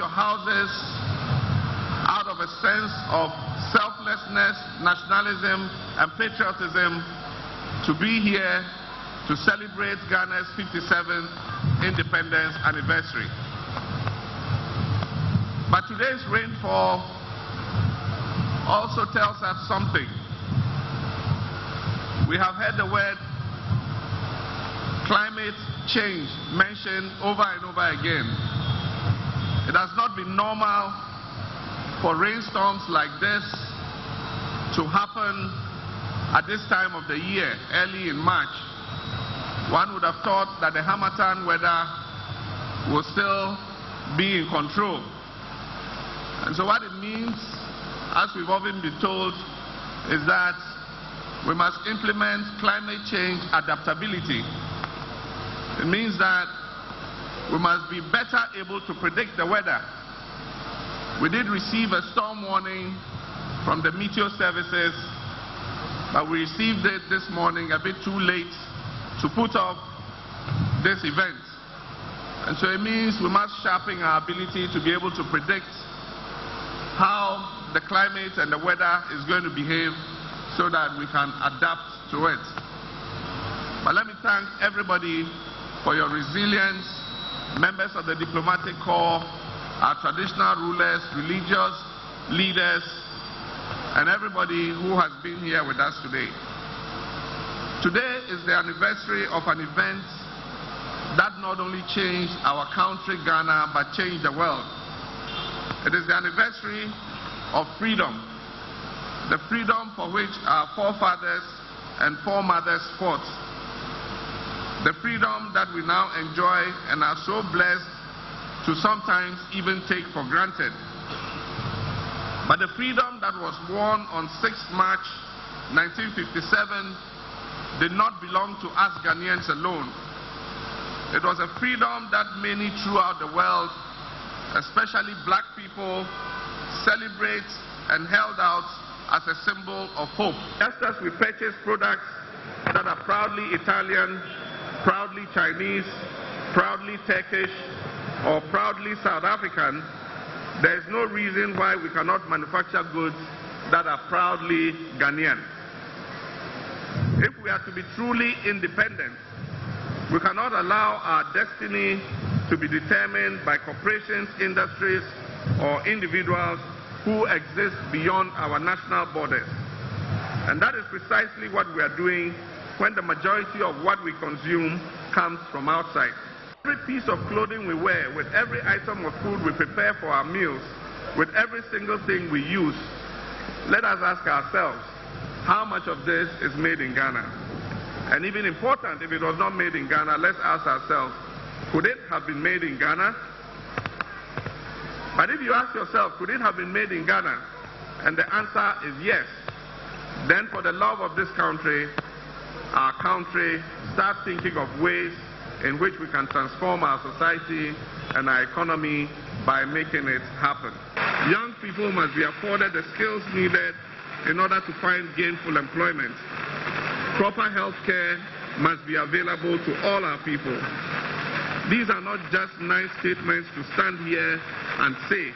your houses out of a sense of selflessness, nationalism, and patriotism to be here to celebrate Ghana's 57th independence anniversary. But today's rainfall also tells us something. We have heard the word climate change mentioned over and over again. It has not been normal for rainstorms like this to happen at this time of the year, early in March. One would have thought that the Harmattan weather will still be in control. And so what it means, as we've often been told, is that we must implement climate change adaptability. It means that we must be better able to predict the weather. We did receive a storm warning from the meteor services, but we received it this morning a bit too late to put off this event. And so it means we must sharpen our ability to be able to predict how the climate and the weather is going to behave so that we can adapt to it. But let me thank everybody for your resilience, members of the diplomatic corps, our traditional rulers, religious leaders, and everybody who has been here with us today. Today is the anniversary of an event that not only changed our country, Ghana, but changed the world. It is the anniversary of freedom, the freedom for which our forefathers and foremothers fought, the freedom that we now enjoy and are so blessed to sometimes even take for granted. But the freedom that was won on 6th March 1957 did not belong to us Ghanaians alone. It was a freedom that many throughout the world, especially black people, celebrate and held out as a symbol of hope. Just as we purchase products that are proudly Italian, proudly Chinese, proudly Turkish, or proudly South African, there is no reason why we cannot manufacture goods that are proudly Ghanaian. If we are to be truly independent, we cannot allow our destiny to be determined by corporations, industries, or individuals who exist beyond our national borders. And that is precisely what we are doing when the majority of what we consume comes from outside. Every piece of clothing we wear, with every item of food we prepare for our meals, with every single thing we use, let us ask ourselves, how much of this is made in Ghana? And even important, if it was not made in Ghana, let's ask ourselves, could it have been made in Ghana? But if you ask yourself, could it have been made in Ghana? And the answer is yes. Then for the love of this country, our country, start thinking of ways in which we can transform our society and our economy by making it happen. Young people must be afforded the skills needed in order to find gainful employment. Proper health care must be available to all our people. These are not just nice statements to stand here and say.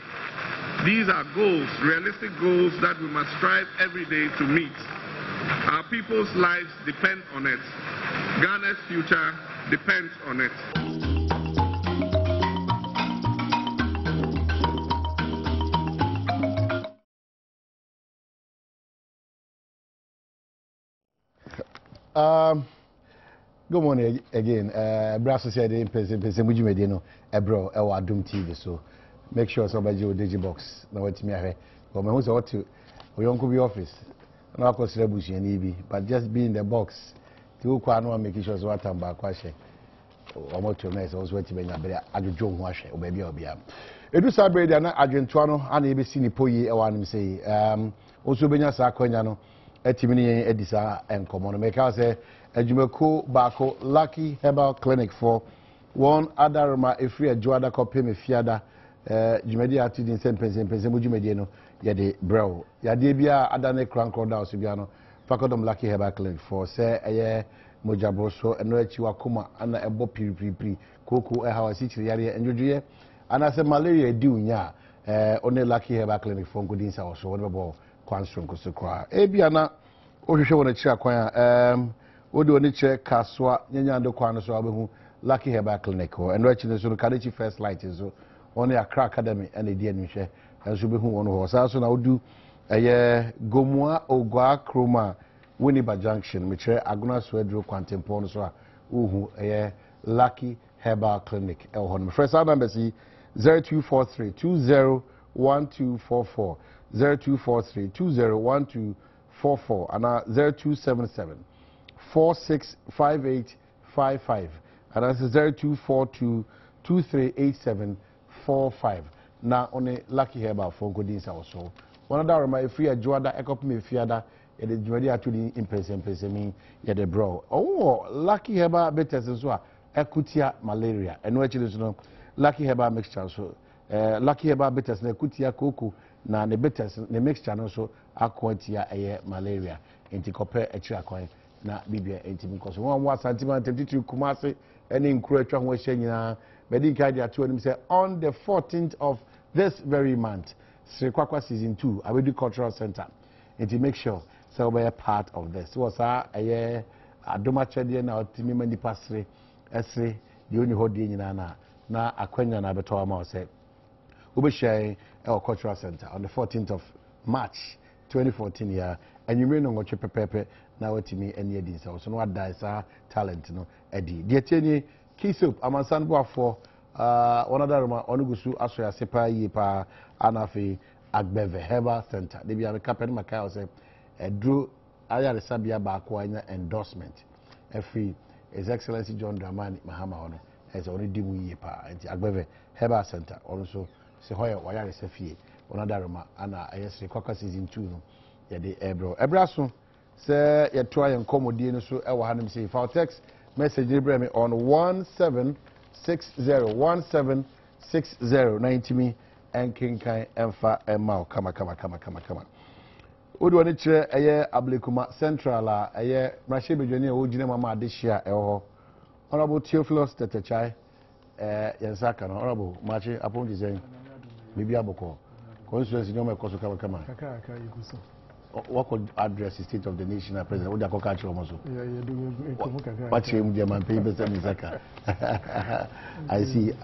These are goals, realistic goals that we must strive every day to meet. Our people's lives depend on it. Ghana's future depends on it. Good morning again. Brasso said in Pessimidino, Ebro, Adom TV. So make sure somebody will Digibox. Now, what's me? But my house ought to, we don't go to the office. No, of course, but just be in the box. To Kwano making sure what I'm back. Almost 2 minutes. I was waiting when I do John Wash or baby or Bia. Edu Sabre, they are not Argentuano, and ABC Nipoyi, I want to say. Also, Benya Saquaniano, Etimini Edisa, and Common Maker say, Ejumeko Bako, Lucky Herbal Clinic for one other Roma, if we are Joada copy me fiada, Jumedia to the same person, Jumediano, Yadi Bro. Yadibia, Adane Cranko, Subiano, Facodom Lucky Herbal Clinic for, say, a year. Mojabroso and no chiwa kuma ana ebo pri koko e hawa si chiri yare enjoje and as a malaria do nya only lucky herbal clinic for good insa or so whatever kwanstrom ko so kra ebiana ohwehwe wona kira kwan wodi oni kire kaswa nyanya ndo kwan so abehu lucky herbal clinic ho eno akine so Kadechi first light so only Accra academy and the nhwe enso behu wono ho sa so na wodu Gomua Ogwa Kroma Winneba Junction me kire Aguna Swedro Kwantempo no so a uhu Lucky Herbal Clinic el ho no first our number is 0243 201244 0243 201244 and 0277 465855 and that's 0242 238745 na only Lucky Herbal for good things also one of that my free Joada Ekop me fiada e de dwade atudi impese mi ye de bro oh Lucky Herbal better so ekutia malaria eno actually so Lucky Herbal mixture so Lucky Herbal better na ekutia koko na ne better ne mixture no so akwatia malaria enti kope ekira kwan na bibia enti because one was sentiment 22 Kumasi any nkuru atwa ho ahia nyina bedi kai dia to anim say on the 14th of this very month Srikwakwa season 2 Abedu Cultural Center and to make sure so we are part of this was Adoma chede na otimi mani pasre esre the only hodi nyina na akwanya na beto ma say we be share our cultural center on the 14th of March 2014 year and you may know what pepepe na otimi eni edi so no adaisa talent no edi de tieni kisop amansan boafo one other ma onugusu asoya sepa yi pa anafi Agbeve Herbal Center they be captain Makai say Drew aya sabia ba ko anya endorsement every His Excellency John Dramani Mahama ono has already dimu yi pa anti Agbeve Herbal Center also se hoya waya resafie one other ma ana ayesre kwakwa season 2 no ye de ebra so se ye to ayen komodie no so e wa hanim say for text message libre me on 1760 90 me and King Kai Emfa Emma kama Odo ni kire eye Ablekuma Central eye Mrashe Bedwani ogine mama adehia eho Honorable Theophilus Tetechai yensaka no Honorable Machi upon design bibi aboko constituency no me koso kama kaka yiguso what could address the state of the nation president what the culture almost kaka what him the man pay better misaka I see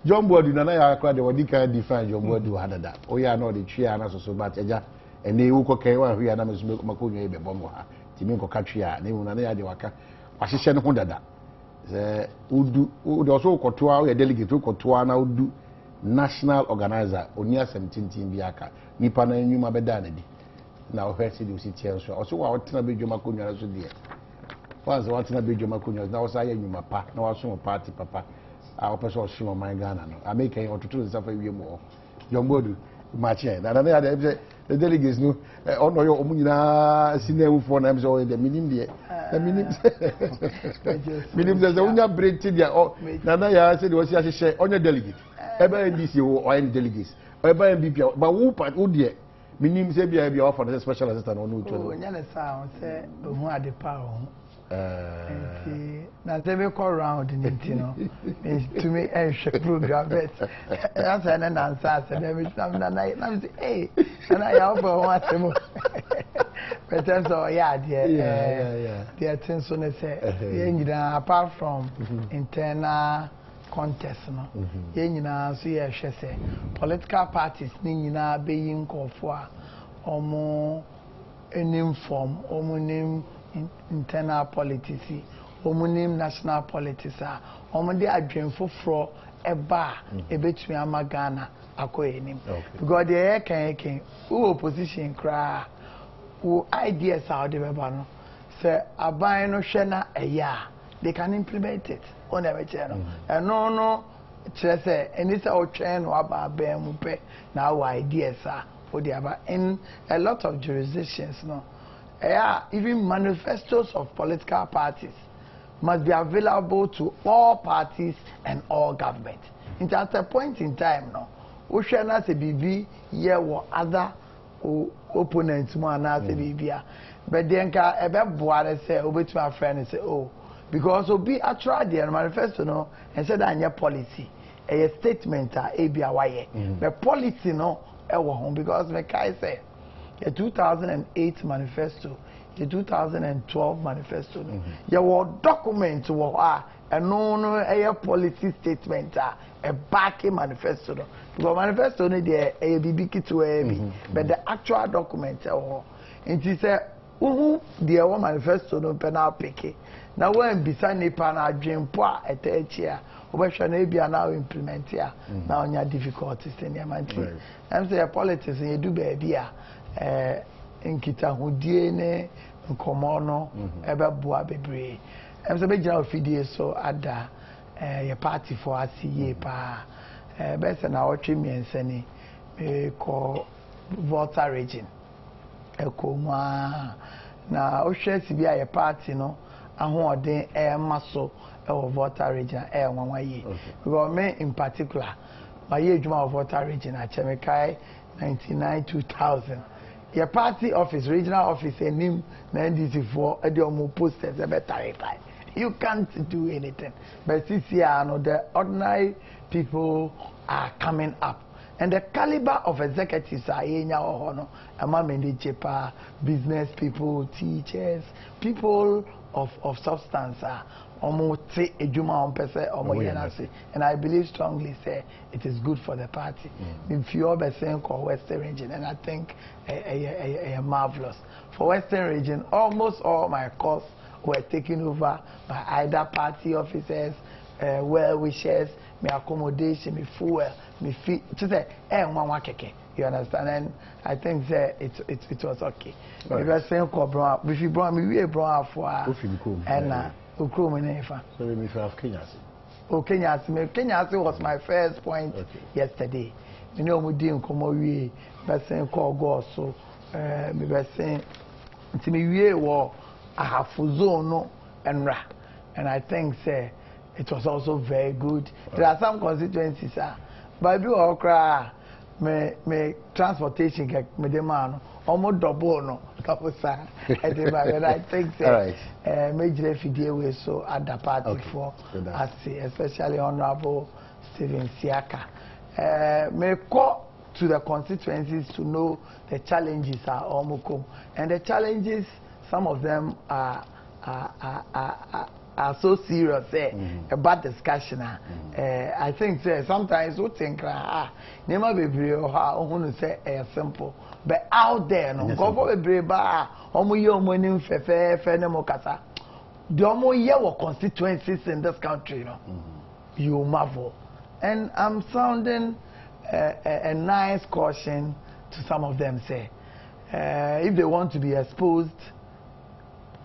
John Bodu na ya akwa de wodi kan define John Bodu hadada o ya na o de twa na so but eja ene wu ko kai wa hia na me so makonwa e be bomo ha timi ko katwa na wu na ya de waka wahihye ne ho dada ze udu o so kotoa o ya delegate kotoa na udu national organizer oni 17 bi aka nipa na enwuma beda na di na o hwese di ositi so o so wa otena be dwoma konwa na so de once wa otena be dwoma konwa na o sa ya enwuma pa na wa so party papa a person shimo my Ghana no I make otutu nsafa wie mo John Bodu machi na na the delegates no ono yo omunyina sinamu for na so the minim de the minim de unya break ti dia na ya say the wasi ahye onye delegate ebe NDC o any delegates ebe MPP ba wo part wo de minim say bia offer the special assistant on no to nya na sa say ohu adepa o na tebe call round nintino to me program but that's an answer so dem na say hey and I offer one asemo but so yeah the things so say nyina apart from internal contest no nyina so ye hwe say political parties ni nyina be yin kofo a omo enim form omo nim internal politics omunim national politics omode adwenfo fro eba ebetumi amagana akoyenim because the kan who opposition cry who ideas how they beba no say aban no hwe na eya they can implement it on everything no no kire say any say o twen no aba ban mu pe na our ideas for the aba in a lot of jurisdictions no even manifestos of political parties must be available to all parties and all governments. At a point in time, no, we shall not say BB, yeah, or other opponents, man, as a BB. But then, I say, over to my friend and say, oh, because we be a tried the manifesto, no, and said, I'm your policy. a statement the policy no because me kai say the 2008 manifesto, the 2012 manifesto, your document and no a policy statement a backing manifesto. Because manifesto no there a BB to but the actual document and it say the manifesto no penal picky. Now when beside nipa na dream poa etechia obehwe na bia now implement here now onya difficulties in your man. I'm say politics you do baby nkita hodie ne nkomo no ebeboa bebre. I'm say be gira ofidie so ada your party for asiye pa best na otwe miense ni ko voter region ekoma na ohwe si bia your party no ahoden maso voter region nwanwaye because me in particular my ejuma voter region achemikai 99 2000 your party office regional office enim na NDC4 ediomo posters ebetarify you can't do anything but this year no the ordinary people are coming up and the caliber of executives are yenya ohono amamende chepa business people teachers people of substance omote ejuma on pese omoyenasi and I believe strongly say it is good for the party if you are saying called Western region and I think a marvelous for Western region almost all my course were taken over by either party officers well wishers me accommodation me fuel me feed to say nwanwa keke you understand and I think that it was okay because saying call bro if you bro me we bro afo and ukrom nefa so we have Kenya. Kenya was my first point yesterday you know we did nkomo we be saying call go so me be saying nti me we wo ahafu zone no enra and I think say it was also very good. There are some constituencies but you all cry me transportation me demand almost double no and I think say major fidie we so at the party for as especially honorable Stephen Siaka me call to the constituencies to know the challenges are almost and the challenges some of them are so serious about discussion I think sometimes we think nema bebre o say simple but out there no go for bebre ba omo ye omo nim fefe ne mo kasa the omo ye wo constituencies in this country no you marvel and I'm sounding a nice caution to some of them say if they want to be exposed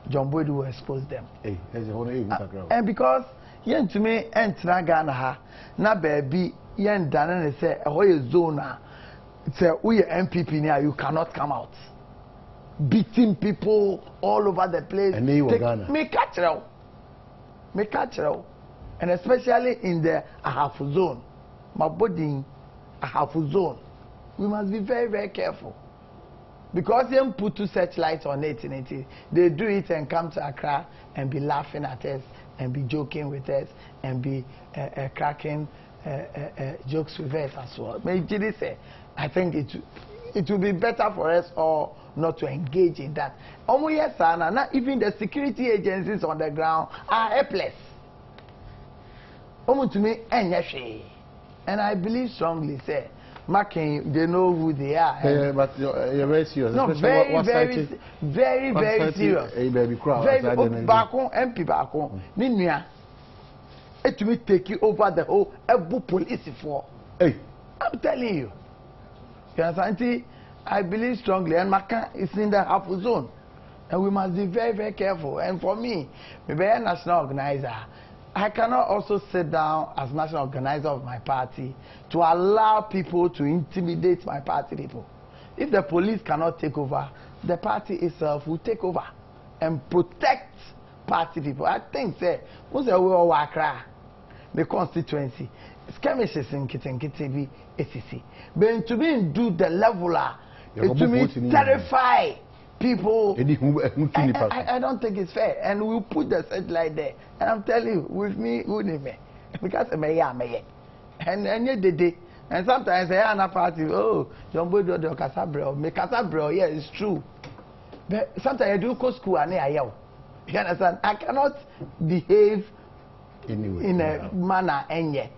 John Boyd will expose them. And because yen to me entra Ghana ha na baby yen dane say a zone say we MPP now you cannot come out. Beating people all over the place. And they were Ghana. Me catch and especially in the Ahafu zone. My body Ahafu zone. We must be very, very careful. Because they put two searchlights on it, they do it and come to Accra and be laughing at us and be joking with us and be cracking jokes with us as well. I think it will be better for us all not to engage in that. Not even the security agencies on the ground are helpless. And I believe strongly, say, Marking, they know who they are. But you're very serious. No, very serious. Very back home, MP back home. Ninia, it will take you over the whole Ebu police for. Hey, I'm telling you. You understand? I believe strongly, and Maka is in the half zone, and we must be very, very careful. And for me, maybe a national organizer. I cannot also sit down as national organizer of my party to allow people to intimidate my party people. If the police cannot take over, the party itself will take over and protect party people. I think say most of the constituency skirmishes in Kitinkiti ACC. But to me do the leveler, to me terrify people. I don't think it's fair, and we'll put the satellite there. And I'm telling you, with me, because and dede. And sometimes I am a party, oh, don't do the Casabro, make Casabro, yeah, it's true. But sometimes I do go school and I yell. You understand? I cannot behave in a manner and yet.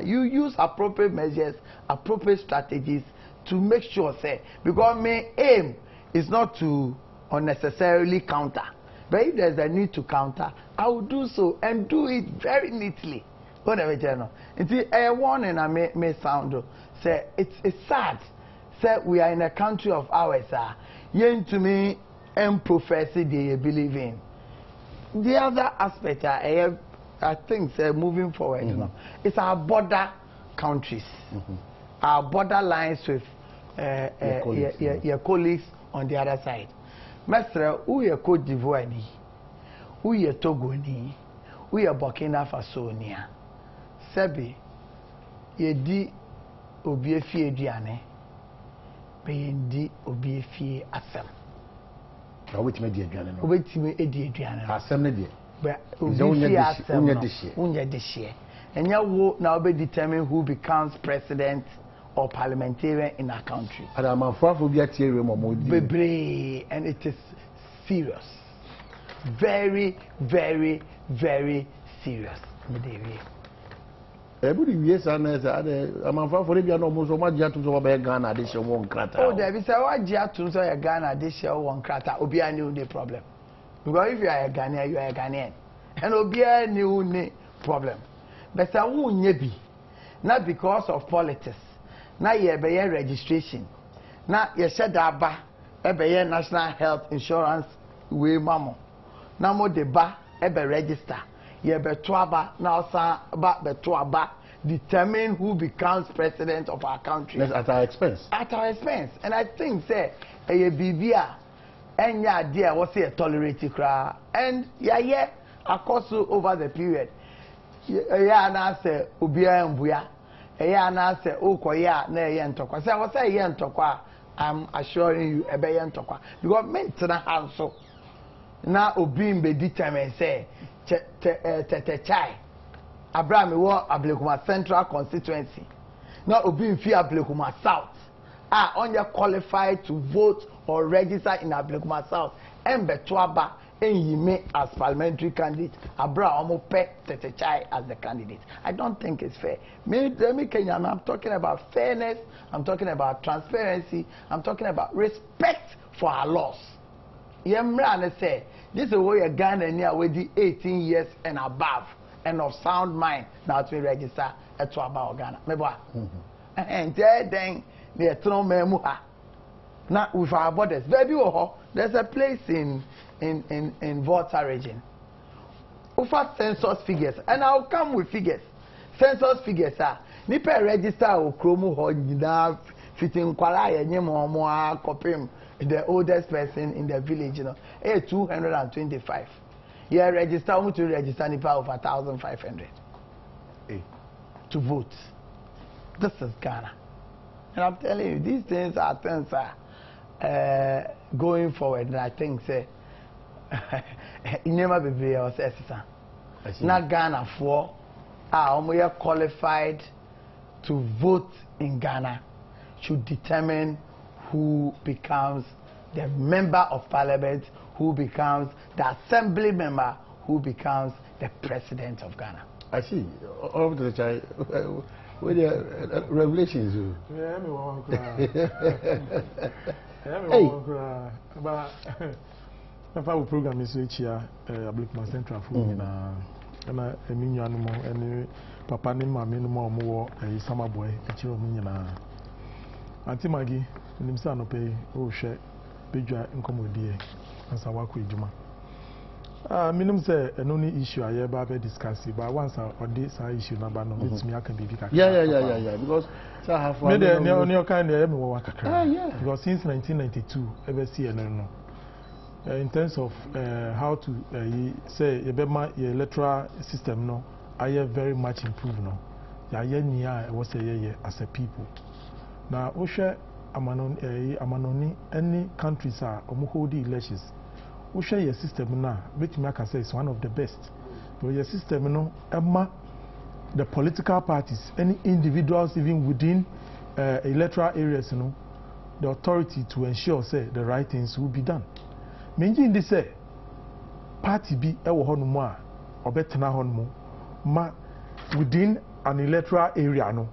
You use appropriate measures, appropriate strategies to make sure, say, because my aim is not to unnecessarily counter. But if there's a need to counter, I will do so and do it very neatly. Whatever channel. It's a warning I may sound. Say it's sad. Say we are in a country of ours. Yen to me and profess they believe in. The other aspect I think say moving forward, you know, it's our border countries, our border lines with your colleagues on the other side. Master, who ye Cote d'Ivoire ni, who ye Togo ni, who ye Burkina Faso ni. Sebi, ye di obiefie diane, be ye di obiefie asem. Na wait me di aduane no. Wait me di aduane. Asem ne di. But obiefie asem no. Unye dishie. Enya wo na obe determine who becomes president or parliamentarian in our country. And I'm afraid be atie we momodi. Bebre, and it is serious. Very, very, very serious. Everybody yes and I'm afraid for be no mo so ma dia to so be Ghana dey show one krata. Oh, there be say wa dia to so Ghana dey show one krata. Obi a new the problem. Because if you are a Ghanaian, you are a Ghanaian. And obi a new the problem. But say who nye bi. Not because of politics. Na ye be ye registration. Na ye shed aba e be ye national health insurance we mamo. Na mo de ba e be register. Ye be to aba na osan ba be to aba determine who becomes president of our country. Yes, at our expense. At our expense. And I think say ye bibia enya dia was say tolerate kra and yeah across over the period. Yeah na say obia mbuya. Eya na say okoya na eye ntokwa. Say I say eye ntokwa, I'm assuring you ebe eye ntokwa. Because men tena hanso na obi mbe determine say chai Abraham wo Ablekuma Central Constituency. Na obi mfi Ablekuma South. Only qualified to vote or register in Ablekuma South. Embe toaba Enyime as parliamentary candidate, Abraham pe Tetechai as the candidate. I don't think it's fair. I'm talking about fairness, I'm talking about transparency, I'm talking about respect for our laws. Yemrane say, this is where a Ghanaian with the 18 years and above and of sound mind now to register at Twaba Ghana. And then they throw memuha. Now with our borders. Baby, there's a place in Volta region. Over census figures, and I'll come with figures. Census figures are nipa register o kromu ho nyina fitin kwala ya nyemo mo akopem the oldest person in the village, you know. 225. Yeah, register to register nipa over 1,500 to vote. This is Ghana. And I'm telling you, these things are going forward, and I think say never be or say not Ghana for we are qualified to vote in Ghana should determine who becomes the member of parliament, who becomes the assembly member, who becomes the president of Ghana. I see. All of the child with the revelations. But our program is here, Ablekuma Central Food, and a minion and Papa Nima minimum more a summer boy, a children. Auntie Maggie, and him pay, oh, share, Pidja and Commodie, and Sawaki Juma. Minimum say, an only issue I ever discussed, but once or this issue number, no, it's me, I can be. Yeah, because I have one. No kind of because since 1992, ever see no. In terms of how to say your electoral system, no, I have very much improved now. I was as a people. Now, Osha Amanoni, any countries are hold the elections. Osha your system now, which I can say is one of the best. But your system, no, Emma the political parties, any individuals even within electoral areas, you know, the authority to ensure say the right things will be done. Meaning this say party be ewo hono a obetena hono ma within an electoral area no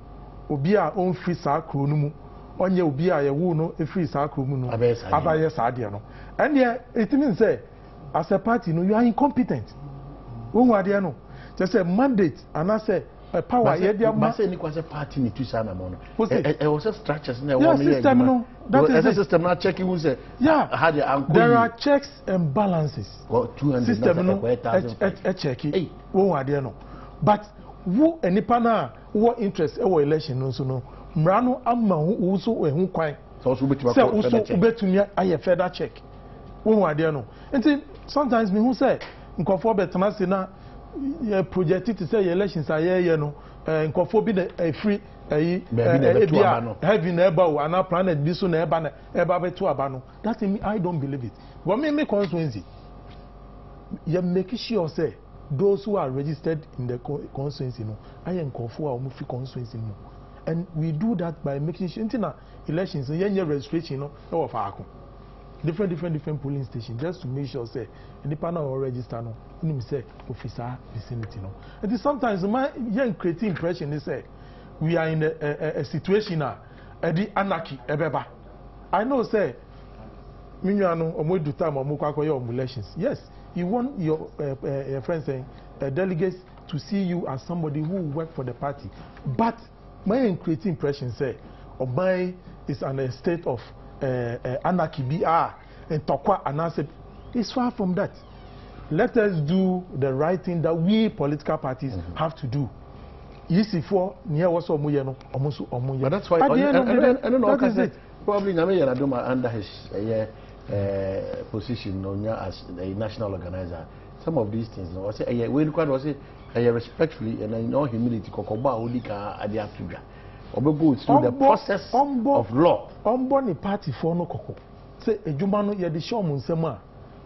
obi a on free saa kro no mu onye obi a yewu no e free saa kro mu no abaye saa de no and it means say as a party no you are incompetent won wade no just say mandate and I say power ye dia ma say ni kwase party ni tu sana mo no was structures na one system no that is the system na checking who say there are checks and balances 200 system no check won wade no but who enipa na wo interest e wo election no so no mra no ama wo so ehun kwan so ubetumi aye further check won wade no enti sometimes me who say nkofo betena se na project to say elections are no nkofo bi na free heavy na eba o ana planet bi so na eba beto aba no that me I don't believe it but me constituency you make sure say those who are registered in the constituency no I nkofo a o free constituency no and we do that by making sure na elections yenye registration no e wo fa akon different polling stations just to make sure say any partner or register no nim say officer vicinity no and sometimes my young creating impression is say we are in a situation now the anarchy ebeba I know say minyano omodu time omukwa your elections yes you want your friends saying delegates to see you as somebody who work for the party but my creating impression say Obai is in a state of anarchy BR and Tokwa announced it's far from that. Let us do the right thing that we political parties have to do. Easy for near was omuyeno almost omuye. But that's why at the end of the day, that is it. Probably Nyame Adom under his position as a national organizer. Some of these things, I say, we was respectfully and in all humility, Kokoba Odika Adiafuga. Through the process of law. Omboni party for no koko. Say ejumano ye de show mun sema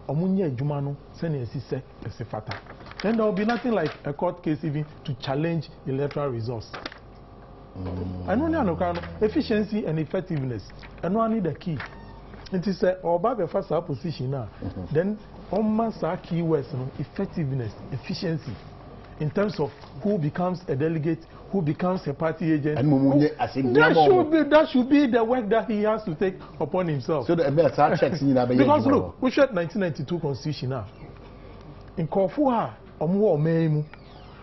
omunye ejumano se na esise esifata. Then there will be nothing like a court case even to challenge electoral results. I know no efficiency and effectiveness. And no need the key. It is oba be first position now. Then on sa key words no effectiveness, efficiency. In terms of who becomes a delegate, who becomes a party agent, that should be the work that he has to take upon himself. So the best checks in because look, we shared 1992 constitution now. In Kofuha,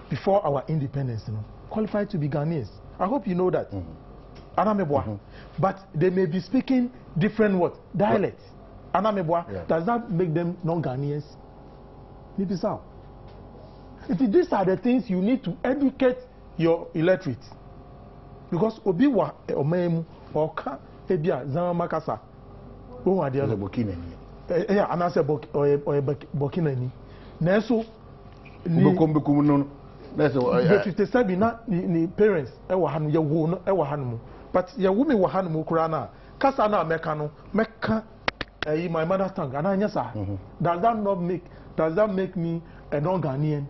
before our independence, qualified to be Ghanaians. I hope you know that. But they may be speaking different dialects. Does that make them non-Ghanaians? Maybe so. These are the things you need to educate your electorate. Because obi wa omemu oka ebia zama makasa o wa dia Burkina ni anase Burkina ni na so bekom no na so to say na ni parents e wa hanu ye wo no e wa hanu but ye wo me wa hanu kura na kasa na meka no meka my mother tongue and anya sa does that make me a non-Ghanaian?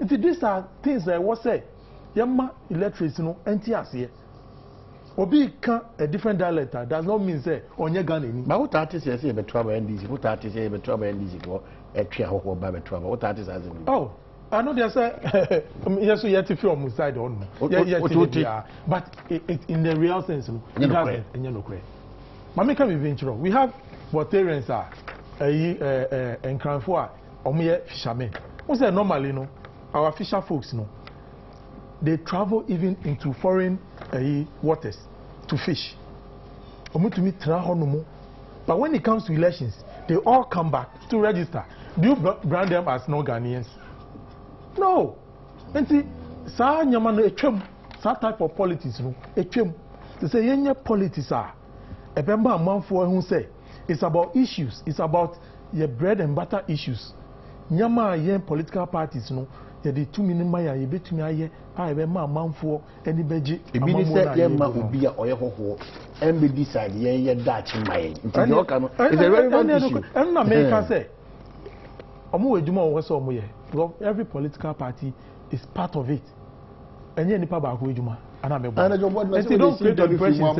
These are things I was say. Yamma electricity no entiase. Obi can a different dialect does not mean say onye Ghanaian. But what artists say be trouble NDC? What artists say be trouble NDC for a tria ho ba be trouble? What artists has it? Oh, I know they say yes you have to feel on side on. But it in the real sense it doesn't no credit. Mama can be venture. We have Botarians are and Cranfoa omuye fishermen. We say normally no our fisher folks they travel even into foreign waters to fish. But when it comes to elections, they all come back to register. Do you brand them as non-Ghanaians? No. And see, that type of politics, to say any politics are a member among for who say it's about issues, it's about your bread and butter issues. Nyama yen political parties ya de 2 minima ya betumi aye a be ma manfo ani beji ebi ni say ye ma obi a oye hoho em be decide ye dachi maye nti yo ka no is a relevant issue and na make say omo wadwuma wo so omo ye because every political party is part of it any nipa ba ko ejuma ana me bo and the board don't create the impression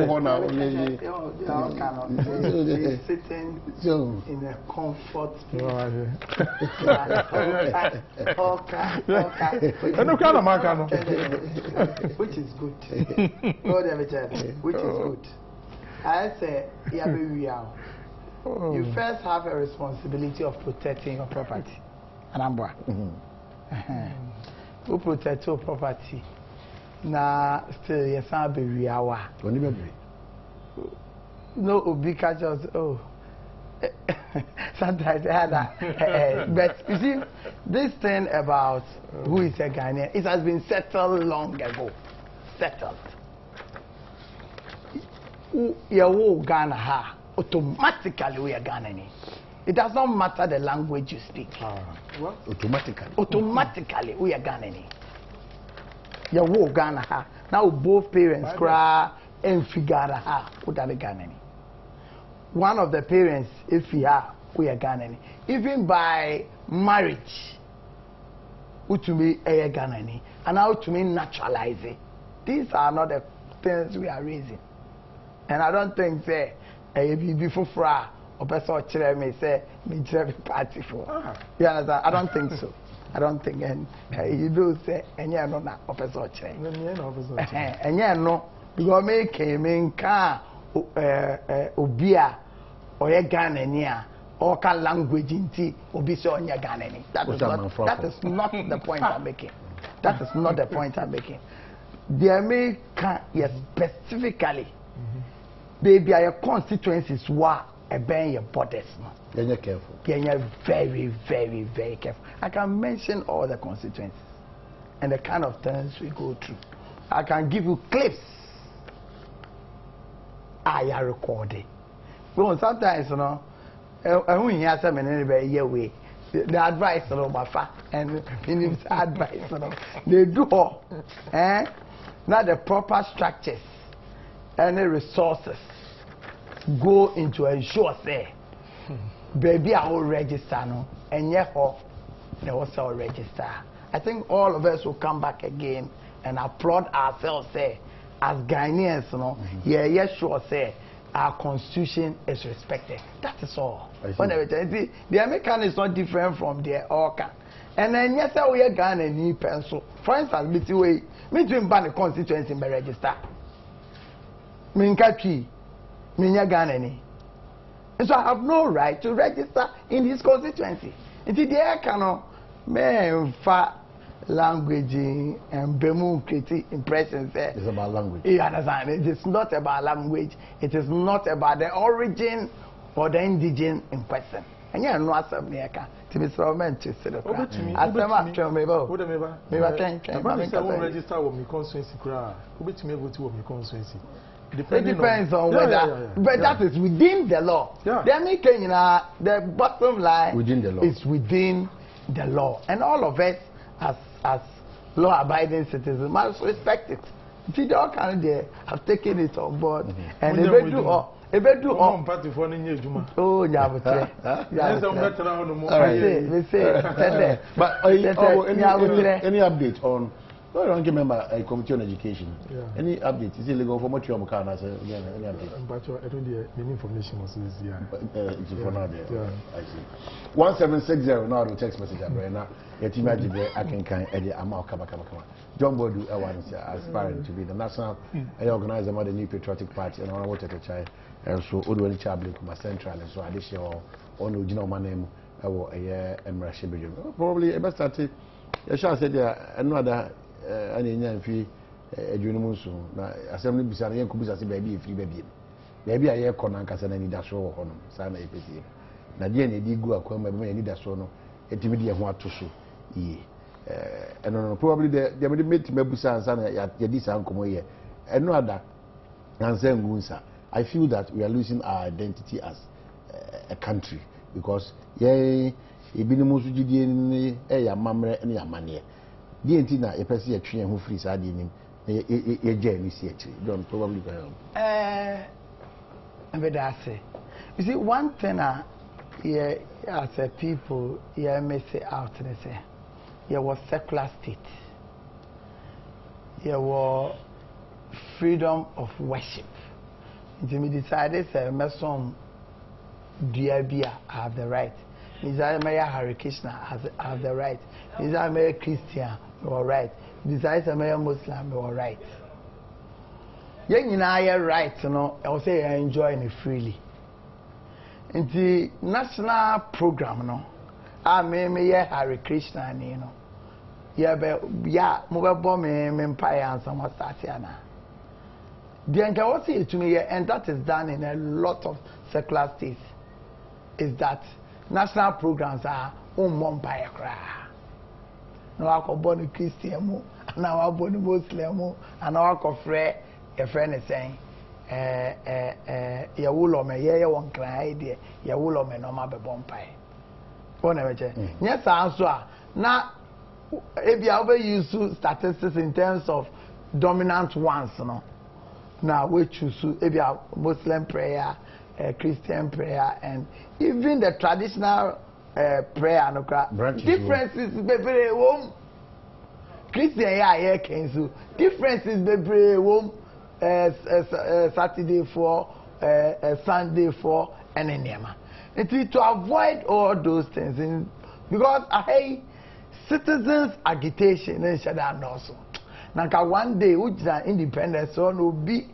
sitting in a comfort which is good. Which is good. I say, you first have a responsibility of protecting your property. And I'm who protect your property. Now, still, yes, I'll be real. No, Obi catches. Oh, sometimes I had that. But you see, this thing about who is a Ghanaian, it has been settled long ago. Settled. You Ghana ha automatically we are Ghanaian. It does not matter the language you speak. What? Automatically we are Ghanaian. You Ghana ha now both parents cry and figure ha what are Ghanaian. One of the parents, if we are Ghanaian, even by marriage, to me a Ghanaian, and how to me naturalize it. These are not the things we are raising. And I don't think say before fra or person chere me say me chere party for. You understand? I don't think so. I don't think and you do say enya no na person chere. Enya no because me came in can obia or ye Ghanaian or can language inti obi say onya Ghanaian. That is not the point I'm making. That is not the point I'm making. The American yes specifically baby your constituencies were a ben your borders no. You're careful. You're very, very, very careful. I can mention all the constituencies and the kind of things we go through. I can give you clips. I are recording. Well, sometimes you know, when you have something anyway, way. The advice you know, my and advice you know, they do all, not the proper structures and the resources go into ensure say baby I will register no and yet they also register. I think all of us will come back again and applaud ourselves say as Ghanaians you know yeah sure say our constitution is respected. That is all. The American is not different from the Orcan. And then yes we are Ghana need pencil. For instance, me to ban the constituency by register. Minkachi, Minya Ghanaian. And so I have no right to register in his constituency. Until the cannot me fa language and bemu create impressions there. It's about language. You understand? It is not about language. It is not about the origin or the indigenous in question. And you know what I'm saying? To be so meant to say that. I say my train me bo. Me ba train. But I won't register with my constituency. Who bet me able to with my constituency? It depends on whether, but that is within the law. Then making the bottom line within the law is within the law, and all of us as law-abiding citizens must respect it. See, the all kind of have taken it on board, and they do all. If they do all. Oh, yeah, but any update on? I don't remember a committee on education. Any update? Is it legal for what you are can answer again? Any update? But I don't know any information was this year. It's for now there. I see. 1760 now the text message right now. Your team had I can Eddie Amal come. John Bodu is aspiring to be the national organizer of the new patriotic party and I wanted to try and so Odwani Chablik my central and so additional on original my name a year Emmanuel. Probably a best started. I shall say there another and fee a junimusu. Assembly beside young Kubis as a baby, free baby. Maybe I hear Conankas and any dash or honor, Sana APC. Nadian, you go a comma, any dash or no, a timid one to show. And probably they would meet Mebusa and Sana at Yadis Uncle here. And no other. Gunsa. I feel that we are losing our identity as a country because, yea, a binimusu GDN, a mamre, and a mania. DNT na a person a tree who frees adding him a journey, don't probably go. But I say, you see, one thing as a people, may say out and say, there was secular state. yɛwɔ freedom of worship. Nti me decided sɛ mɛsom dua bi a I have the right. Me decided mɛyɛ Hare Krishna I have the right. Me decided mɛyɛ Christian mɛwɔ right. Me decided sɛ mɛyɛ Muslim mɛwɔ right. Yɛn nyinaa yɛ right no ɛwɔ sɛ yɛ enjoy it freely. Nti national program no a me yɛ Hare Krishna ni no yɛbɛ ya mo bɛbɔ me mpaeɛ ansa mo start ana. The entire and that is done in a lot of secular states, is that national programs are by a cry. No, I call born Christian, and now I born Muslim, and now I call a friend is saying, ya will me, ya won't cry idea, ya will me no mabe bompire. Yes, answer. Now, if you ever use statistics in terms of dominant ones, no. Now we choose maybe a Muslim prayer, Christian prayer, and even the traditional prayer. No, differences be home. Christian yeah can differences be home. Saturday for Sunday for and anyama. And to avoid all those things, because citizens agitation and shut down also. Nanka one day which is independence so no be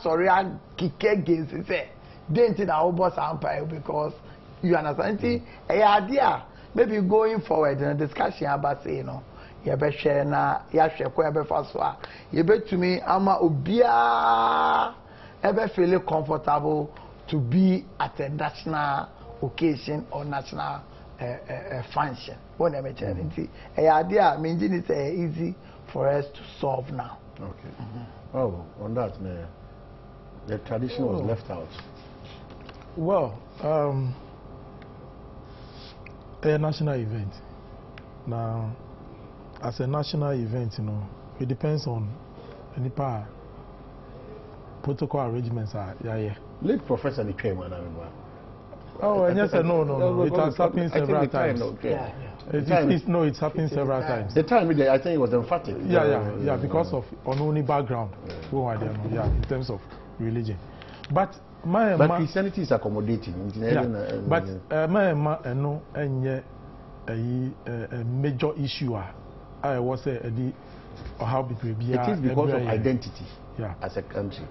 sorry I kick against say didn't in our boss empire because you understand idea maybe going forward in a discussion about say you be share na ya hwe ko ya be fa so a you be to me ama obia ever feel comfortable to be at a national occasion or national function when I mention idea mean it's easy for us to solve now. Okay. Oh, on that, the tradition was left out. Well, a national event. Now, as a national event, it depends on any part. Protocol arrangements are, yeah. Late Professor became one, I remember. Oh, and yes, no. It has happened several times. Yeah. It's happened several times. The time, I think it was emphatic. Yeah, because of only background. Yeah, in terms of religion. But Christianity is accommodating. Yeah, but a major issue. I was how people be. It is because of identity. Yeah. As a country.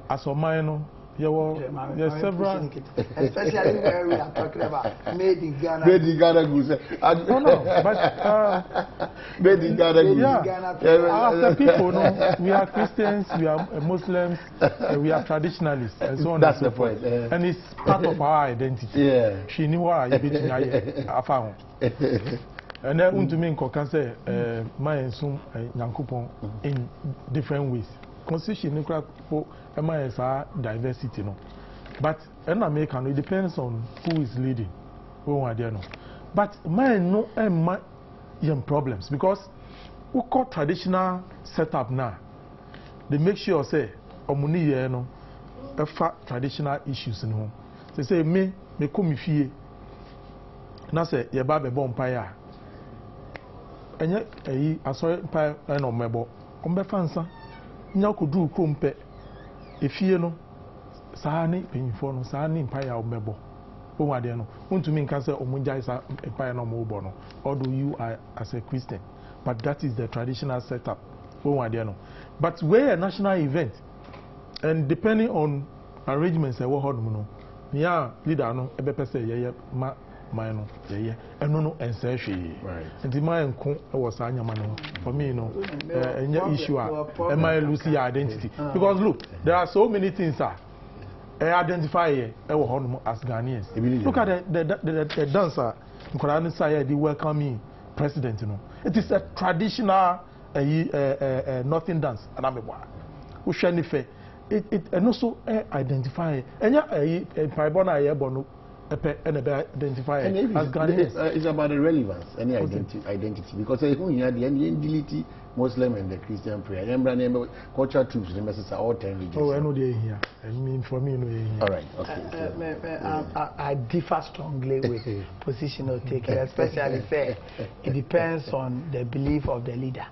As a minor. There are several, especially where we are talking about made in Ghana. Made in Ghana goose. No, but made in Ghana goose. Yeah, after people know we are Christians, we are Muslims, we are traditionalists, and so on. That's and so the point. forth. And it's part of our identity. Yeah. She knew what I found. And then to me, can say my and some Yankupon in different ways. Constitution diversity, but in America it depends on who is leading, who are there. But mine no young problems because we call traditional setup now. They make sure say omuni traditional issues in home. They say me come fie. Na say ye ba be bon paya. Enye eyi asori pa na omebo. Ombe fansa. Nya kodu krompe efie no saa ne penfo no saa ne mpaya omebo o wade no untumi nka se omunja isa mpaya no mo no although you are as a Christian, but that is the traditional setup o wade no. But where a national event and depending on arrangements e wo hodum no ya leader no ebe pese ye ma man no yeah eno no ense hwe right nti man nko e wo sa anyama no for me no enya issue a my lose your identity because look there are so many things identify e wo hono as Ghanaians. Look at the dancer nkola no say the welcoming president no it is a traditional nothing dance and amebo wo hwe ni fe it and also identify enya paibona ayebo no identify as Ghanaians. It's about the relevance, any identity, because who you the identity Muslim and the Christian prayer. Cultural troops in the all 10 regions. Oh, I know they're here. I mean, for me, no, they're here. All right, okay. I differ strongly with positional taking, especially say it depends on the belief of the leader.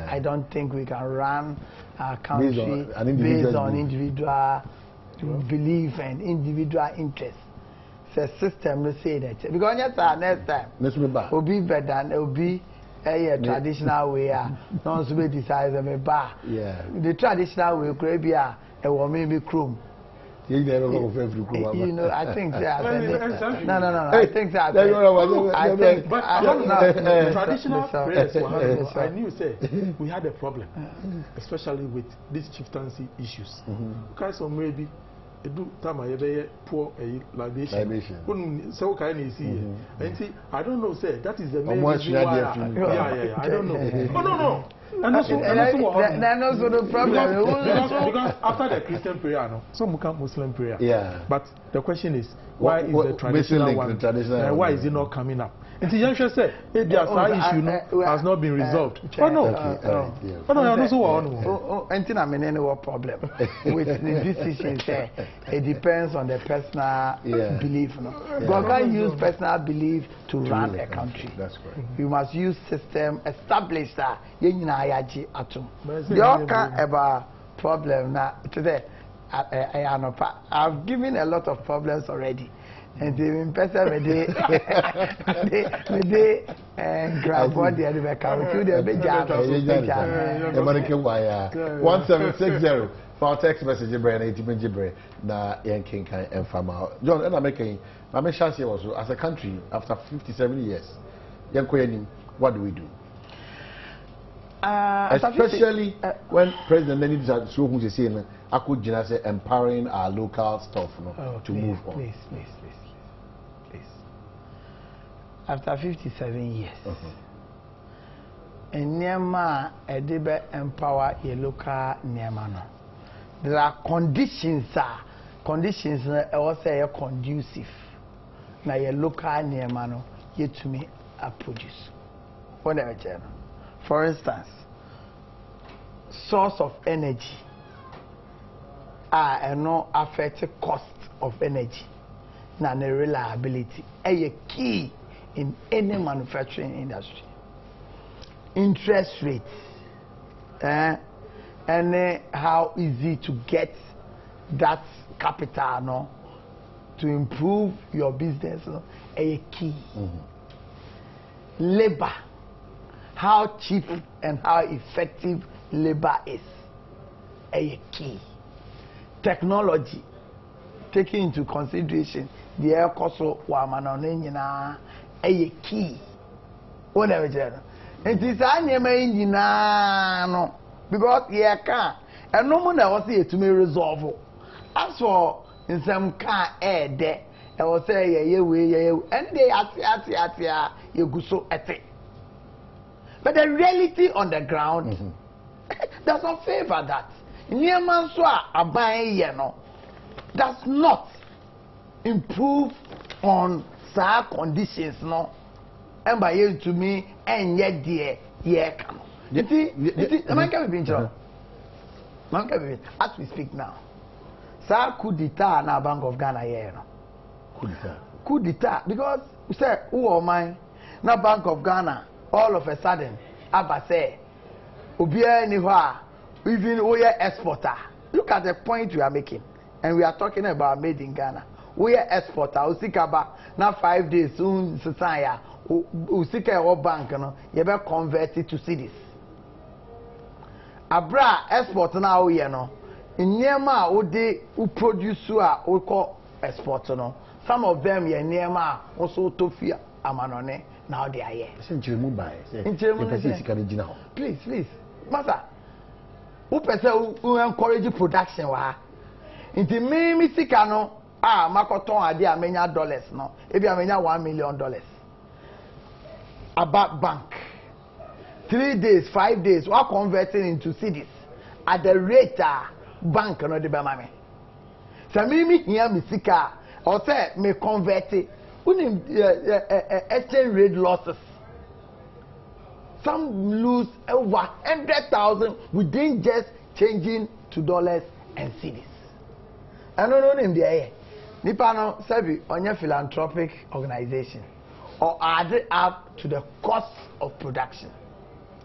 I don't think we can run our country based on individual belief and individual interest. The system will say that because next time will be better than it will be a traditional way. Non to be decided me bar. The traditional way could be a woman be chrome. You know, I think that no. I think that traditional prayers. I knew say we had a problem, especially with these chieftaincy issues. Because of maybe do time I ever poor libation. So can you see? And see, I don't know. Say that is the main reason why. I don't know. No. And also the problem because after the Christian prayer, no, some come Muslim prayer. Yeah. But the question is, why is the traditional one? Why is it not coming up? And the young said, "If the issue has not been resolved." Oh no. Anything I mean, any problem with the decision? It depends on the personal belief. God can't use personal belief to run a country. That's correct. You must use system established that atom. You can't ever problem now today. I've given a lot of problems already. And the person they grab what the other account to the big job. 1760 for text message brain 80 Jibre na yanking kan enfama. John and I'm making my chance here also as a country after 57 years. What do we do? Especially when President Lenny so who's saying I could just say empowering our local stuff to move on. Please. After 57 years, and Nema Edibe empower a local Nemano. There are conditions, I will say conducive. Now your local Nemano yet to me a produce. Whatever channel. For instance, source of energy and no affected cost of energy. Now the reliability a key in any manufacturing industry. Interest rates, and how easy to get that capital to improve your business a key. Labor, how cheap and how effective labor is a key. Technology, taking into consideration the air cost of a key. Whatever. It is no because and no one was here to me resolve. As for in some car air there, I will say and they you go so at it. But the reality on the ground does not favor that. Does not improve on sa conditions and by you to me and yet dear can. As we speak now, sa coup d'etat na Bank of Ghana here coup d'etat because we say who are mine na Bank of Ghana all of a sudden Abba say Obia anywhere even we are exporter. Look at the point we are making, and we are talking about made in Ghana. We are exporter. Usikaba now 5 days soon. Society usika or bank you better convert it to cedis. Abra export now in Nema who produce who call export some of them Nema also Tofia Amanone now they are here. Please, Master. Who person who encourage production Inti me sika no makoton ade amenya dollars no ebi amenya $1 million about bank 3 days 5 days we are converting into cedis at the rate bank no de be mame so me here me sika or say me convert it exchange rate losses some lose over 100,000 within just changing to dollars and cedis. I don't know in the air. Nipano Sebi on your philanthropic organization or add it up to the cost of production.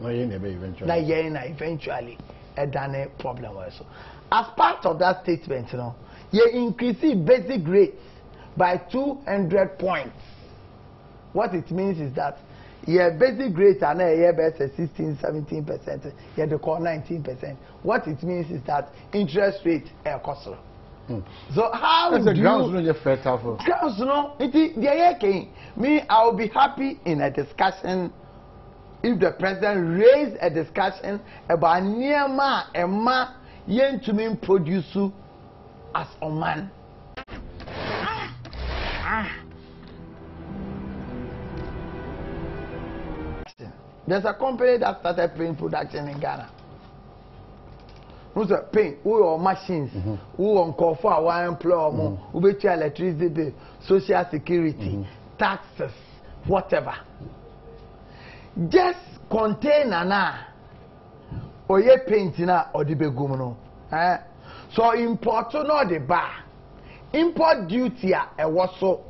No, you never eventually. Like eventually a done problem also. As part of that statement, you know, you increase basic rates by 200 points. What it means is that your basic rate are now a 16-17%, you have to call 19%. What it means is that interest rate are cost. So how that's do the grounds you fertile for? Grounds no, me I will be happy in a discussion if the president raise a discussion about Niama Emma yen to me produce as a man. There's a company that started paint production in Ghana. Who's a paint? Who are machines? Who on call for our employer? Who be electricity bill, social security, taxes, whatever. Just container na or ye paint na or the begumuno. So import no the bar. Import duty a was so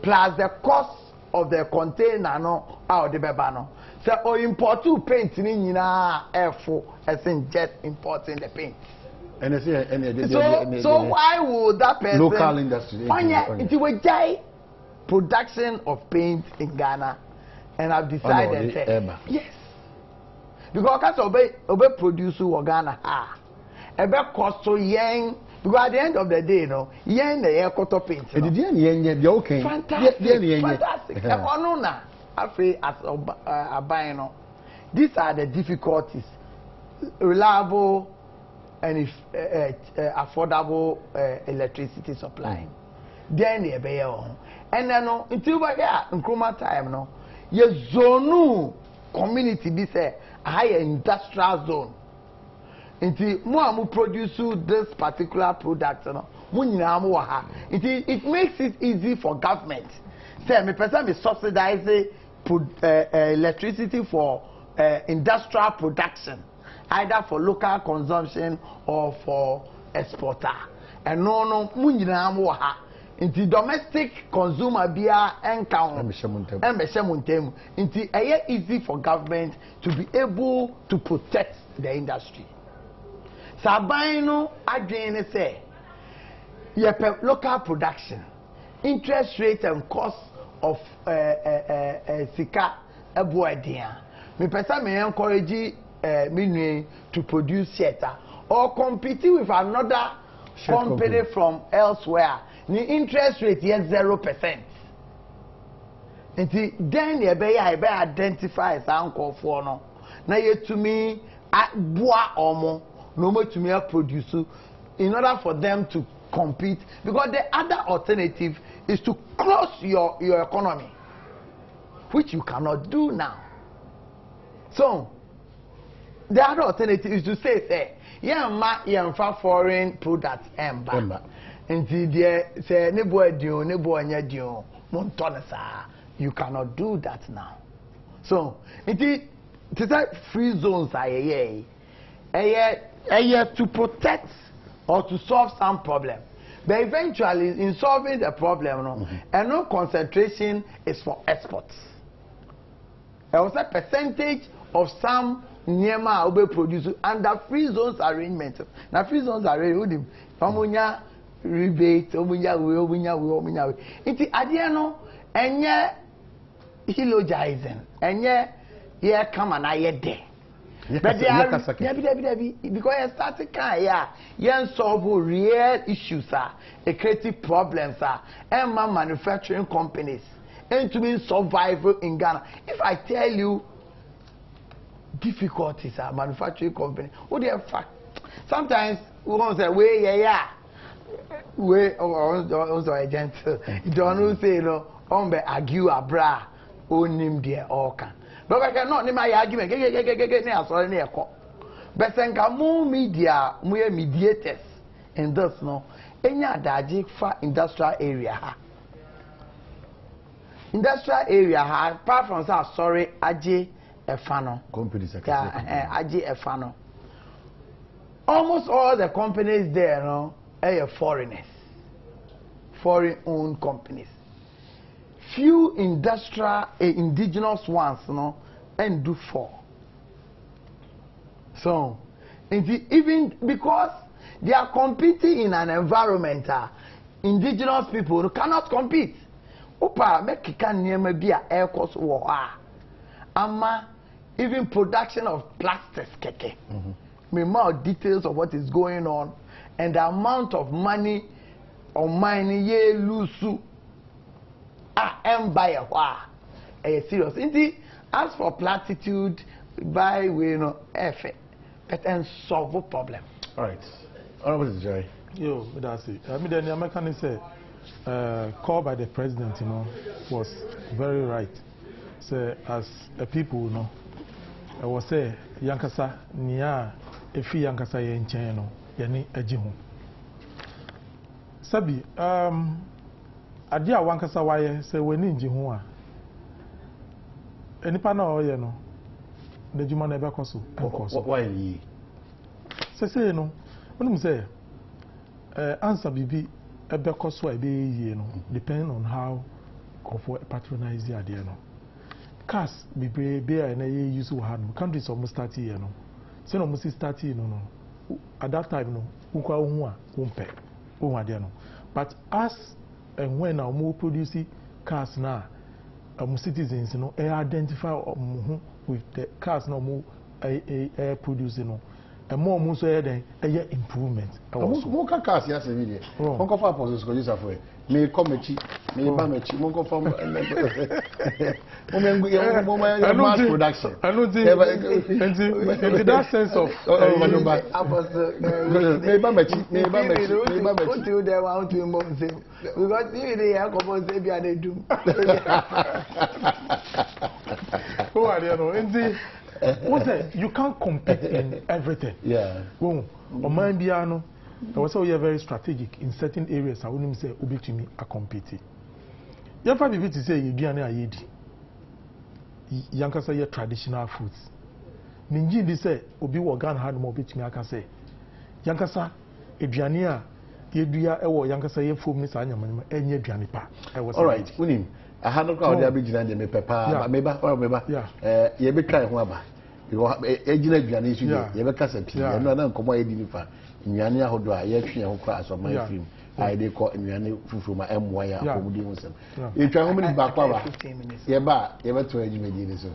plus the cost of the container no out the bebano. So or import to paint ni na airful as in just importing the paint. And so why would that person local industry it will jai production of paint in Ghana? And I've decided yes. Because obey produce Ghana ebe cost so yen because at the end of the day no yen the air cotton paint. Okay. Fantastic. Na after as buying no. These are the difficulties. Reliable and affordable electricity supply. Then the and then no until we get in Nkrumah time no. Your zone community be say a higher industrial zone. Until more produce this particular product, it makes it easy for government. Say me person be subsidizing electricity for industrial production, either for local consumption or for exporter. And no into domestic consumer beer and count and into easy for government to be able to protect the industry. Sabino again say local production, interest rate and cost of sika ebuadia. Me person me encourage me to produce shelter or compete with another company from elsewhere. The interest rate is 0%. And then you be identify as uncle for no. Now you to me bois omo no more to me produce in order for them to compete because the other alternative is to close your economy, which you cannot do now. So the other alternative is to say foreign products emba. Until there say you cannot do that now. So it free zones are to protect or to solve some problem. But eventually in solving the problem, and no concentration is for exports. There was a percentage of some Nyema will be produced under free zones arrangement. Now free zones arrangement rebate omunya iti adiano enye hilogizing enye ye come na ye de but they are because you start you solve real issues creative problems and manufacturing companies and to be survival in Ghana. If I tell you difficulties manufacturing company, what do you fact? Sometimes we won't say we also agent don't say no on be argue abra onim there all can but I cannot name my argument sorry na ekọ but senka mu media mu mediators in this no enya adaje fa industrial area apart from say sorry aje Efano. Company secretary. Yeah, Aji Efano. Almost all the companies there, no, are foreigners, foreign-owned companies. Few industrial, indigenous ones, no, and do 4. So, even because they are competing in an environment, indigenous people cannot compete. Opa, make can near be a air course war. Ama, even production of plastics, keke. More details of what is going on and the amount of money or money ye lose and buy a serious. Indeed, as for platitude, by we know effort, but and solve a problem. All right. Honorable Jerry. Yo, that's it. I mean, the American said, call by the president, was very right. So, as a people, I was say, Yankasa, Nia. Efi yankasa ye nchen no ye ni agi ho sabi ade a wankasa waye se wani ngi ho a enipa na oye no de juma na ebekoso enkoso why yi se no onum se answer bibi ebekoso ebe yi no depending on how kofo patronize the ade no cars bibi be na ye use wo ha no countries almost start here no. So no must start no. At that time no, ukwa unwa umpe, no. But as and when our more producing cars now, citizens identify with the cars no more producing and more improvement. More cars yes immediate. Monko fa poses ko use afwe. Me komechi, me ba mechi, monko fa mass production. I don't think into that sense of me ba mechi. What do they want to more say? Because if they are come say be they do. Who are they what's that? You can't compete in everything. Yeah. Boom. Or mind piano. I was also very strategic in certain areas. I wouldn't say obi to me a compete. You have to say you do an Yankasa your traditional foods. Ninji di say obi wagan had more bit me aka say. Yankasa eduania yedua ewo Yankasa ye foam ni sa nyama enye eduane pa. All right. Unim. I had no crowd there be jina de me papa meba ye be try ho aba because ejina aduane isu ye be kasa pi ye no na nkomo edi nifa nnuane ahodo a ye twe ho kra aso man film ai dey call nnuane fufu ma emwa ya akomudi ho sem e twa ho mi ba kwa ba ye be to ejima di ni so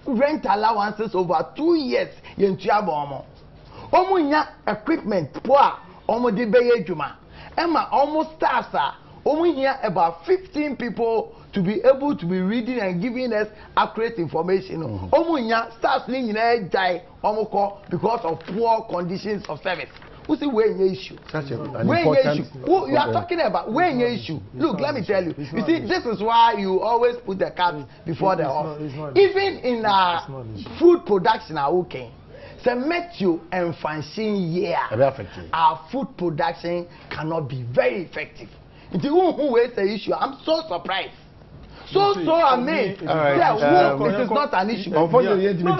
rent allowances over 2 years yentua bomo omo nya equipment po a omo de beye dwuma ema omo staffs a omo here about 15 people to be able to be reading and giving us accurate information. Omo nya staffs ni nyina jai omo ko because of poor conditions of service. Who see where your issue? Such an important issue. You are talking about where your issue. Look, let me tell you. You see, this is why you always put the cart before the horse. Even in food production, okay. So Matthew and Francine here, our food production cannot be very effective. It's who waits the issue. I'm so surprised. So amazed. Yeah, this is not an issue. Unfortunately, it no,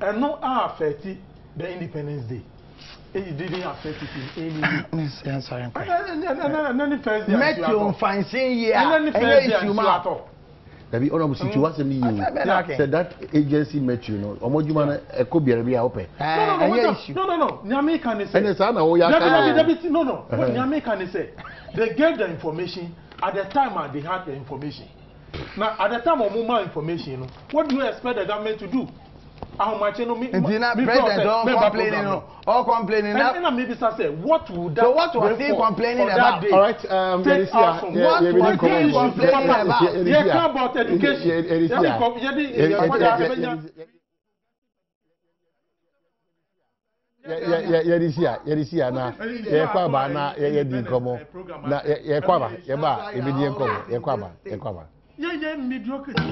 and no affect the Independence Day. It didn't affect it in any way. Matthew Francine here, and issue. Dabi honorable situation me you said that agency met you know omojuma e ko biere bia open no nyame can say and say na wo ya no what nyame can say they gave the information at the time they had the information now at the time of more information what do you expect the government to do how much you know me president don't complaining all complaining now and maybe say what would that so what was he complaining about all right what was he complaining about yeah about education yeah na ye kwa ba na ye di nkomo na ye kwa ba ye ba e bi di nkomo ye kwa ba yeah mediocrity